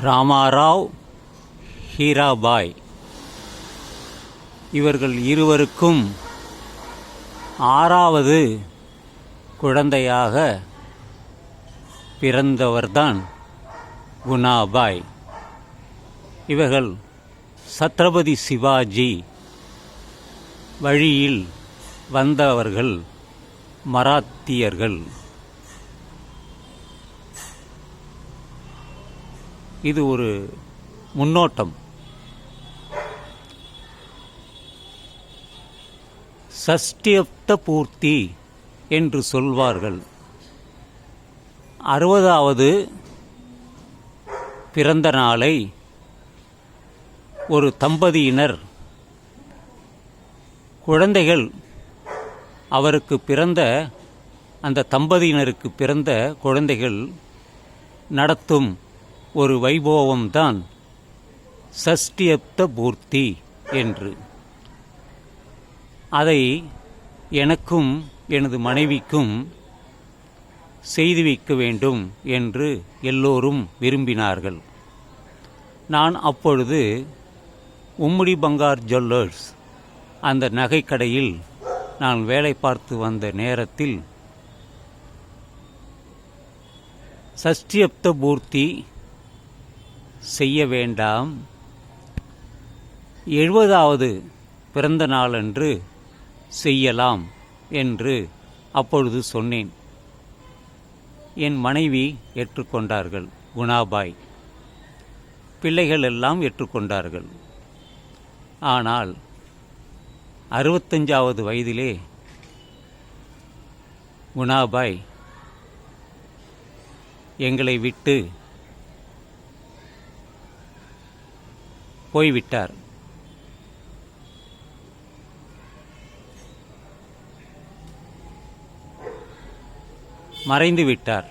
ராமாராவ், ஹீராபாய் இவர்கள் இருவருக்கும் 6வது குழந்தையாக பிறந்தவர்தான் குணாபாய். இவர்கள் சத்ரபதி சிவாஜி வழியில் வந்தவர்கள், மராத்தியர்கள். இது ஒரு முன்னோட்டம். சஷ்டியப்த பூர்த்தி என்று சொல்வார்கள். 60வது பிறந்த நாளை ஒரு தம்பதியினர் குழந்தைகள் அவருக்கு பிறந்த அந்த தம்பதியினருக்கு பிறந்த குழந்தைகள் நடத்தும் ஒரு வைபவம்தான் சஷ்டியப்த பூர்த்தி என்று. அதை எனக்கும் எனது மனைவிக்கும் செய்து வைக்க வேண்டும் என்று எல்லோரும் விரும்பினார்கள். நான் அப்பொழுது உம்முடி பங்கார் ஜுவல்லர்ஸ் அந்த நகைக்கடையில் நான் வேலை பார்த்து வந்த நேரத்தில் சஷ்டியப்த பூர்த்தி செய்ய வேண்டாம், 70வது பிறந்த நாளன்று செய்யலாம் என்று அப்பொழுது சொன்னேன். என் மனைவி ஏற்றுக்கொண்டார்கள், குணாபாய். பிள்ளைகள் எல்லாம் ஏற்றுக்கொண்டார்கள். ஆனால் 65வது வயதிலே குணாபாய் எங்களை விட்டு போய்விட்டார். மறைந்து விட்டார்.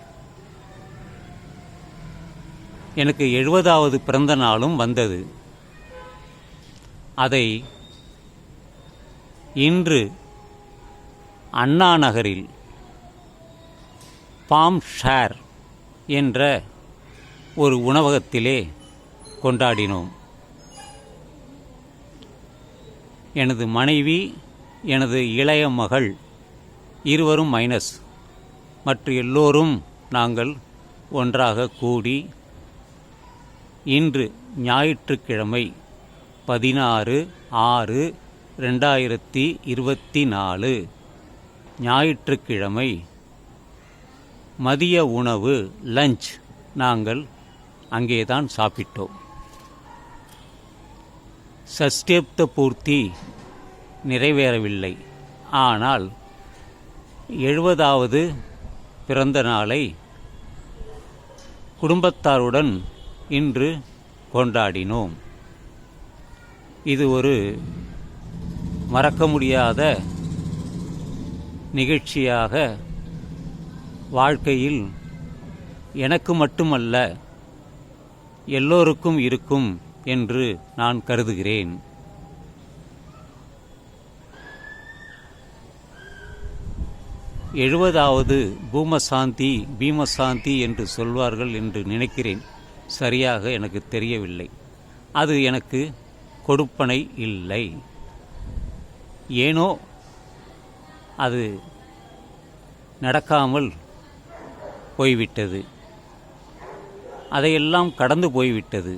எனக்கு 70வது பிறந்த நாளும் வந்தது. அதை இன்று அண்ணா நகரில் பாம் ஷேர் என்ற ஒரு உணவகத்திலே கொண்டாடினோம். எனது மனைவி, எனது இளைய மகள் இருவரும் மைனஸ், மற்ற எல்லோரும் நாங்கள் ஒன்றாக கூடி இன்று ஞாயிற்றுக்கிழமை 16/6/2024 ஞாயிற்றுக்கிழமை மதிய உணவு லஞ்ச் நாங்கள் அங்கேதான் சாப்பிட்டோம். சஷ்டியப்த பூர்த்தி நிறைவேறவில்லை. ஆனால் 70வது பிறந்த நாளை குடும்பத்தாருடன் இன்று கொண்டாடினோம். இது ஒரு மறக்க முடியாத நிகழ்ச்சியாக வாழ்க்கையில் எனக்கு மட்டுமல்ல எல்லோருக்கும் இருக்கும் என்று நான் கருதுகிறேன். எழுபதாவது பீமசாந்தி என்று சொல்வார்கள் என்று நினைக்கிறேன். சரியாக எனக்கு தெரியவில்லை. அது எனக்கு கொடுப்பனை இல்லை. ஏனோ அது நடக்காமல் போய்விட்டது. அதையெல்லாம் கடந்து போய்விட்டது.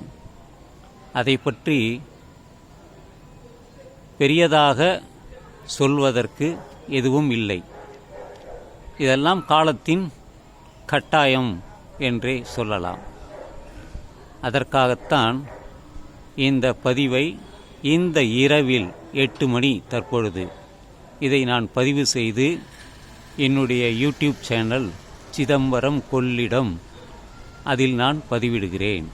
அதை பற்றி பெரியதாக சொல்வதற்கு எதுவும் இல்லை. இதெல்லாம் காலத்தின் கட்டாயம் என்றே சொல்லலாம். அதற்காகத்தான் இந்த பதிவை இந்த இரவில் 8 மணி தற்பொழுது இதை நான் பதிவு செய்து என்னுடைய யூடியூப் சேனல் சிதம்பரம் கொள்ளிடம் அதில் நான் பதிவிடுகிறேன்.